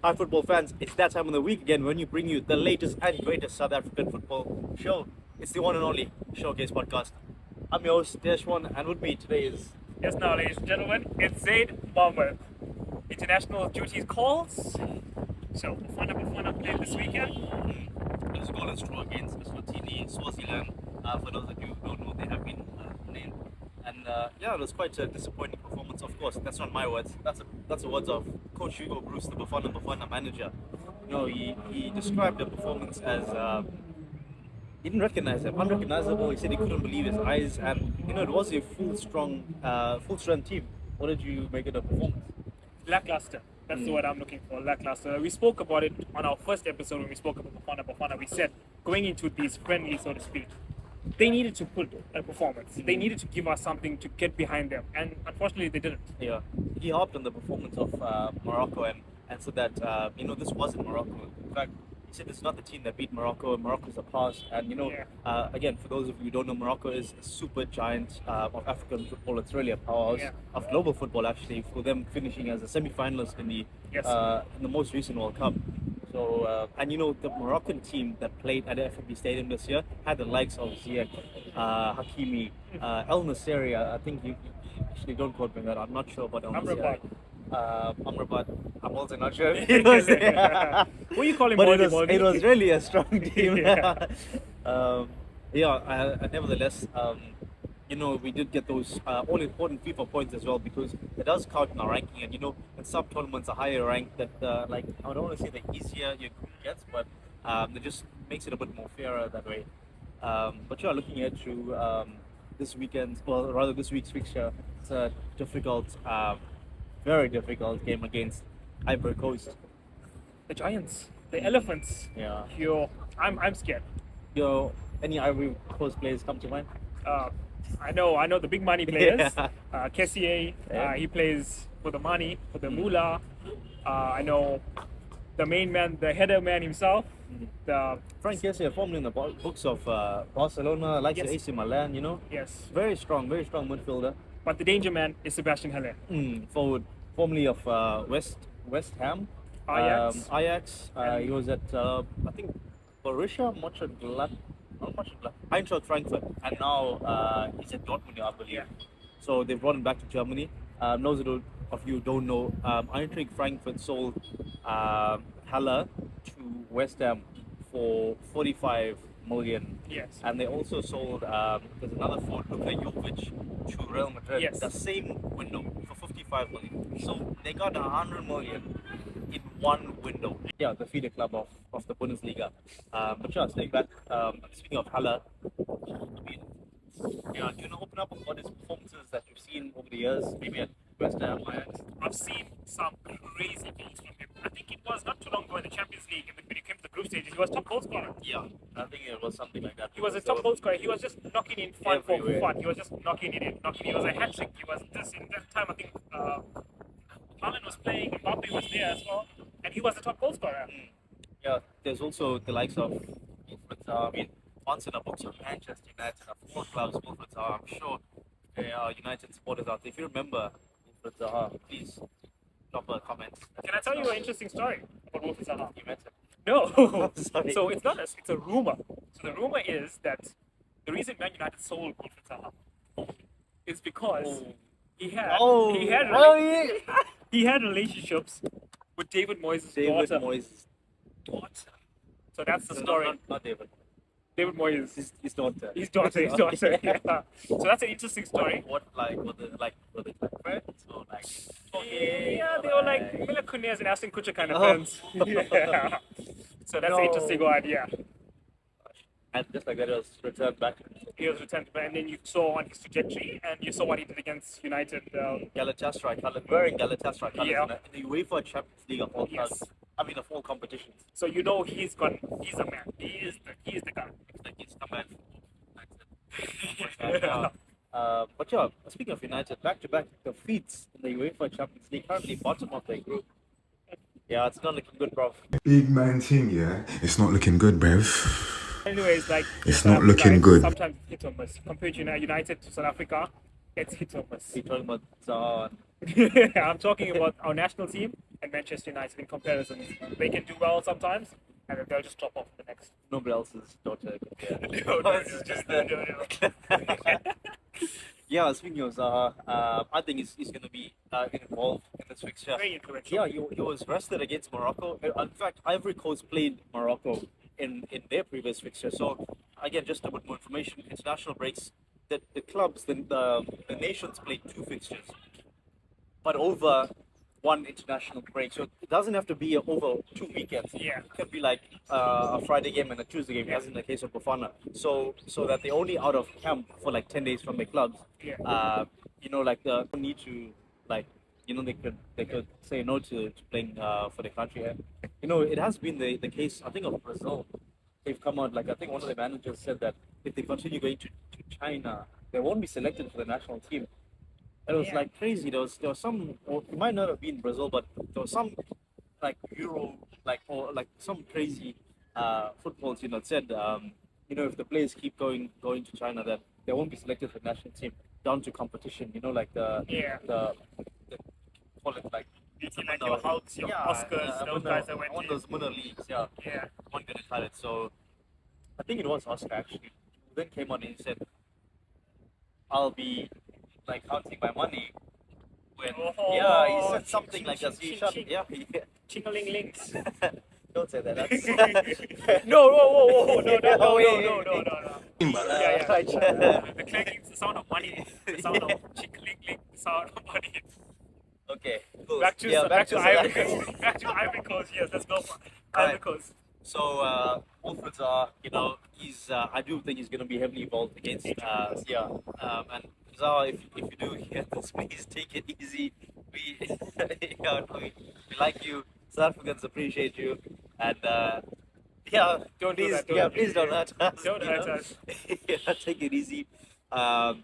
Hi, football fans. It's that time of the week again when we bring you the latest and greatest South African football show. It's the one and only Showcase Podcast. I'm your host, Deshwan, and with me today is... Yes, now, ladies and gentlemen, it's Zaid Mohammed. International duties calls. So, Bafana played this weekend. It was a goalless draw against Swaziland. For those of you who don't know, they have been named. And it was quite a disappointing performance. Of course, that's not my words. That's the words of Coach Hugo Bruce, the Bafana manager. You know, he described the performance as he didn't recognize him, unrecognizable. He said he couldn't believe his eyes, and it was a full strength team. What did you make of the performance? Lackluster. That's the word I'm looking for, lackluster. We spoke about it on our first episode when we spoke about Bafana. We said, going into these friendly, so to speak, they needed to put a performance. They needed to give us something to get behind them. And unfortunately, they didn't. Yeah. He harped on the performance of Morocco and said that, this wasn't Morocco. In fact, he said it's not the team that beat Morocco. Morocco's a past. And, again, for those of you who don't know, Morocco is a super giant of African football. It's really a powerhouse of global football, actually, for them finishing as a semi-finalist in the most recent World Cup. So, the Moroccan team that played at the FNB Stadium this year had the likes of Ziyech, Hakimi, El Nasseri. I think you actually don't quote me on that. I'm not sure about El Nasseri. Amrabat. I'm also not sure. What are you calling But it was really a strong team. Nevertheless, we did get those all-important FIFA points as well, because it does count in our ranking. And in some tournaments, a higher rank that, I don't want to say the easier your group gets, but it just makes it a bit more fairer that way. Looking into this week's fixture, it's a difficult, very difficult game against Ivory Coast. The Giants, the Elephants. Yeah. I'm scared. Any Ivory Coast players come to mind? I know the big money players. Yeah. Kessié, he plays for the money, for the moolah. I know the main man, the header man himself. Frank Kessié, formerly in the books of Barcelona, likes AC Milan, Yes. Very strong midfielder. But the danger man is Sebastian Haller. Forward, formerly of West Ham. Ajax. He was at, I think, Borussia Mönchengladbach. Eintracht Frankfurt, and now he's at Dortmund, I believe. Yeah. So they've brought him back to Germany. Those of you who don't know, Eintracht Frankfurt sold Haller to West Ham for 45 million. Yes. And they also sold there's another forward, Luka Jovic, to Real Madrid. Yes. The same window for 55 million. So they got 100 million in one window. Yeah, the feeder club of the Bundesliga. Staying back, speaking of Haller, do you want to open up about his performances that you've seen over the years, maybe at West Ham, Ajax? I've seen some crazy goals from him. I think it was not too long ago in the Champions League, when he came to the group stages, he was top goal scorer. Yeah, I think it was something like that. He was a top goal scorer. He was just knocking in fun for Everywhere. fun. He was just knocking it in. It was a hat trick. He was just in that time. I think Haaland was playing. Mbappe was there as well, and he was the top goal scorer. Yeah, there's also the likes of Wilfried Zaha. Once in the books of Manchester United, of all clubs, Wilfried Zaha. I'm sure there are United supporters out there. If you remember Wilfried Zaha, please drop a comment. Can I tell you an interesting story about Wilfried Zaha? You met him. No. Sorry. So it's not it's a rumor. So the rumor is that the reason Man United sold Wilfried Zaha is because he had relationships with David Moyes' daughter. So that's the story. Not David. David Moyes. His daughter. His daughter. Yeah. So that's an interesting story. Were they friends or Yeah, they were like Mila Kunis and Aston Kutcher kind of friends. Yeah. So that's an interesting one, yeah. And just like that, it was returned back. He was returned, and then you saw on his trajectory, and you saw what he did against United. Galatasaray colours, wearing Galatasaray colours Yeah. in the UEFA Champions League of all Yes. clubs. Of all competitions. So he's a man. He is the guy. Like he's come back. Speaking of United, back-to-back defeats in the UEFA Champions League, currently bottom of their group. Yeah, it's not looking good, bro. Big man thing, yeah. It's not looking good, bruv. Anyways, it's not looking good. Sometimes it's hit or miss. Compared to United to South Africa, it's hit or miss. You're talking about Zaha. I'm talking about our national team and and Manchester United in comparisons. They can do well sometimes, and then they'll just drop off the next. Nobody else's daughter. Yeah. It's just Yeah, speaking of Zaha, I think he's going to be involved in this fixture. very influential. Yeah, he was rested against Morocco. In fact, Ivory Coast played Morocco in their previous fixture. So, again, just a bit more information. International breaks, the clubs, the nations played 2 fixtures, but over one international break. So it doesn't have to be over 2 weekends. Yeah. It could be like a Friday game and a Tuesday game, as in the case of Bafana. So that they're only out of camp for like 10 days from their clubs. Yeah. Like the need to like they could say no to playing for the country. And it has been the case, I think, of Brazil. They've come out, like, I think one of the managers said that if they continue going to China, they won't be selected for the national team. It was like crazy. There was some, or it might not have been Brazil, but there was some like Euro, or some crazy footballs. Said if the players keep going to China, that they won't be selected for the national team down to competition. Like the call it like. Like your Hulks, your Oscars, those guys that went on those Munna leagues, yeah. One gonna cut it. So I think it was Oscar actually who then came on and said, "I'll be like counting my money." When he said something like that. Ching-a-ling-lings. Don't say that. That's No. Oh, Yeah. The clanking is the sound of money. The sound of ching-a-ling-ling. The sound of money. Okay, cool. Back to Ivory Coast. Back to Ivory Coast. Yes, let's go for Ivory Coast. So Wolford's he's I do think he's going to be heavily involved against and Zaha, if you do hear this, please take it easy. We we like you. South Africans appreciate you, and please don't hurt us. Don't hurt us. Take it easy.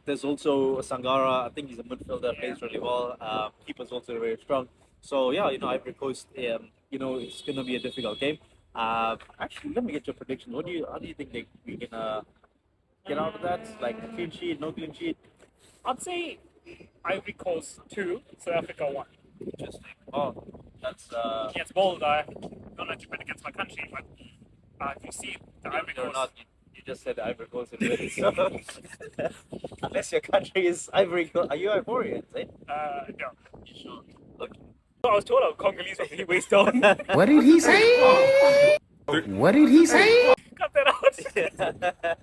There's also Sangara. I think he's a midfielder, plays really well. Keeper's also very strong. So Ivory Coast. It's gonna be a difficult game. Actually, let me get your predictions. How do you think we can get out of that? Like clean sheet, no clean sheet? I'd say Ivory Coast 2, South Africa 1. Interesting. Oh, that's It's bold. I don't like to bet against my country, but if you see the Ivory Coast. Not. You just said Ivory Coast and win. So unless your country is Ivory Coast, are you Ivorian? Eh? No. You sure? Okay. I was told I was Congolese from the waist down. What did he say? What did he say? Cut that out.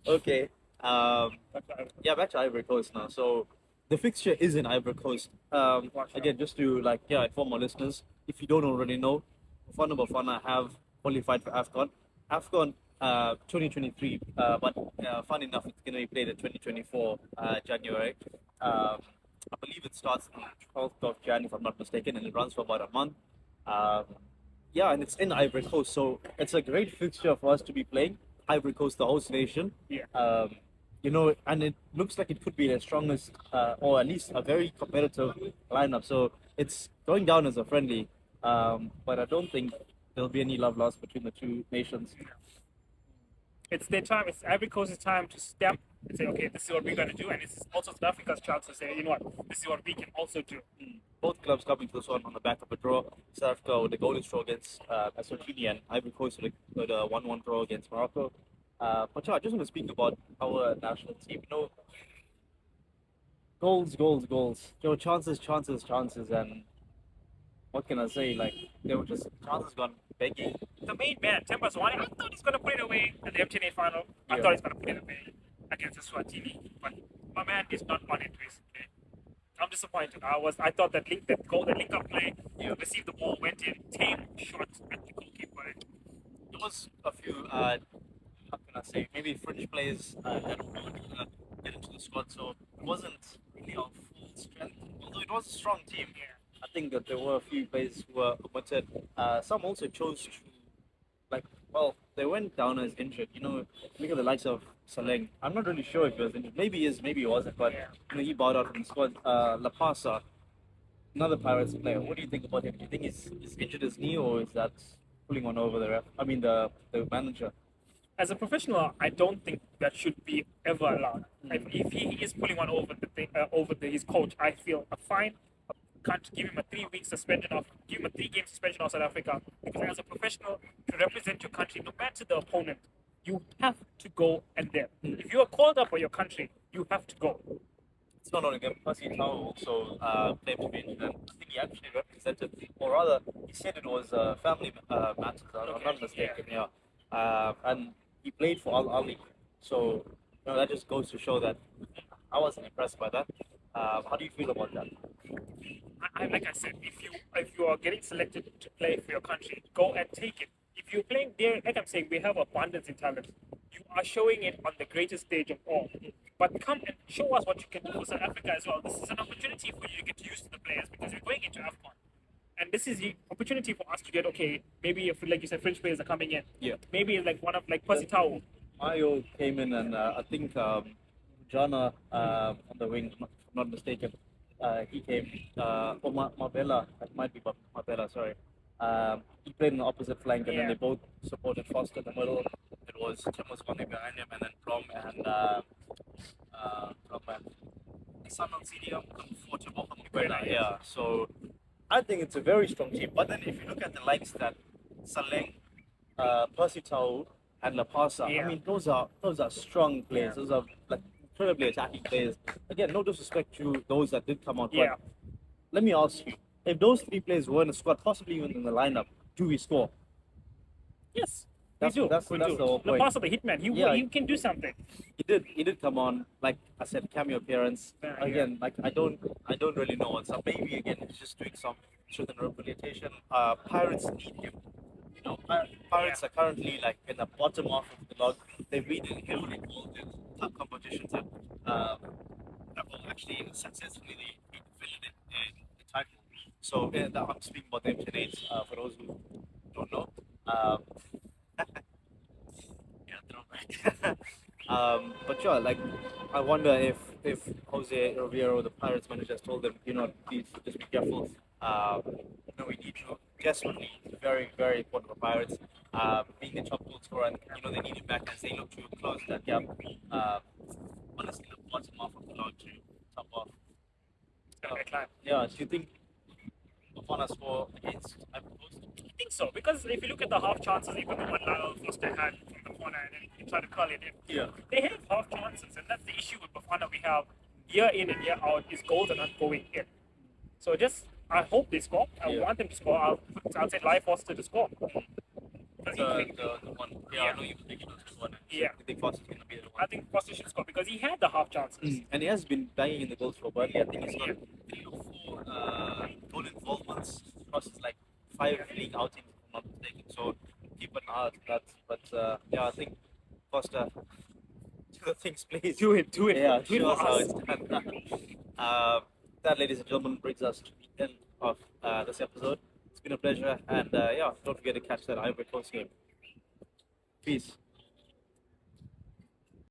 Okay. Back to Ivory Coast now. So the fixture is in Ivory Coast. Again, just to inform our listeners, if you don't already know, Bafana have qualified for AFCON 2023, but fun enough, it's going to be played in 2024 January. I believe it starts on the 12th of January, if I'm not mistaken, and it runs for about a month. And it's in Ivory Coast, so it's a great fixture for us to be playing. Ivory Coast, the host nation. And it looks like it could be the strongest, or at least a very competitive lineup. So it's going down as a friendly, but I don't think there'll be any love lost between the two nations. It's their time. It's Ivory Coast's time to step and say, okay, this is what we're going to do, and it's also South Africa's chance to say, you know what, this is what we can also do. Both clubs coming to this one on the back of a draw. South Africa with the golden draw against Eswatini, and Ivory Coast with a 1-1 draw against Morocco. But I just want to speak about our national team. Goals. Chances, and what can I say? Like, there were just chances gone begging. The main man, Temba Zwane, I thought he's going to put it away at the MTN final. I thought he's going to put it away against Eswatini, but my man is not on it recently. I'm disappointed. I thought that link up play, received the ball, went in, tame shot at the goalkeeper. There was a few, how can I say, maybe fringe players that were get into the squad, so it wasn't really our full strength. Although it was a strong team, I think that there were a few players who were omitted. Some also chose to, they went down as injured. Look at the likes of Saleng. I'm not really sure if he was injured. Maybe he is, maybe he wasn't, but he bowed out from the squad. La Pasa, another Pirates player. What do you think about him? Do you think he's injured his knee, or is that pulling one over the ref? I mean, the manager. As a professional, I don't think that should be ever allowed. If he is pulling one over his coach, I feel a fine, a can't give him a 3-week suspension of, give him a 3-game suspension of South Africa, because as a professional, to represent your country, no matter the opponent, you have to go and there. If you are called up by your country, you have to go. It's not only him. Percy Tau also claimed to be injured, and I think he actually represented, or rather, he said it was family matters. I'm not mistaken. Yeah, and he played for Al Ali, so that just goes to show that I wasn't impressed by that. How do you feel about that? Like I said, if you are getting selected to play for your country, go and take it. If you're playing there, like I'm saying, we have abundance in talent. You are showing it on the greatest stage of all. But come and show us what you can do for South Africa as well. This is an opportunity for you to get used to the players, because we're going into AFCON. And this is the opportunity for us to get, okay, maybe if, like you said, French players are coming in. Yeah. Maybe like one of, like Percy Tau. Mayo came in, and I think Jana on the wing, if I'm not mistaken, he came. Or Mabella, that might be Mabella, sorry. He played in the opposite flank, and then they both supported Foster in the middle. It was Tim was running behind him, and then Prom and Samuel CDM for Mabella. Yeah, so I think it's a very strong team. But then if you look at the likes that Saleng, Percy Tau, and Lapasa, I mean, those are strong players. Those are like incredibly attacking players. Again, no disrespect to those that did come out, but let me ask you: if those 3 players were in the squad, possibly even in the lineup, do we score? Yes, That's the whole point. Lapasa, the hitman, he can do something. He did come on, like I said, cameo appearance. Again, like I don't really know what's up. Maybe again he's just doing some strength and rehabilitation. Pirates need him. Pirates are currently like in the bottom half of the log. They've been heavily involved in tough competitions and actually successfully they defended the title. So I'm speaking about the M10As for those who don't know. Throwback. But yeah, like I wonder if Jose Riviero, the Pirates manager, has told them, please just be careful. We need you desperately. It's very, very important for Pirates. Being the top goal scorer, and they need him back as they look to close that gap. Honestly, the bottom half of the log to top off. Yeah, do you think Bafana score against Ivory Coast? I think so, because if you look at the half chances, even the one Lyle Foster had from the corner and then you try to curl it in, they have half chances, and that's the issue with Bafana we have year in and year out, is goals are not going in. So I hope they score. I want them to score. I'll say Lyle Foster to score. The one. I know you predicted this one. I think Foster's going to be the one. I think Foster should score because he had the half chances. And he has been banging in the goals for Burnley. I think he's got 3 or 4 goal involvements across his 5 league outings, if I'm not mistaken. So keep an eye on that. But I think Foster, do the things, please. Do it. Yeah, show us how it's done. That, ladies and gentlemen, brings us to the end of this episode. It's been a pleasure, and don't forget to catch that Ivory Coast game. Peace.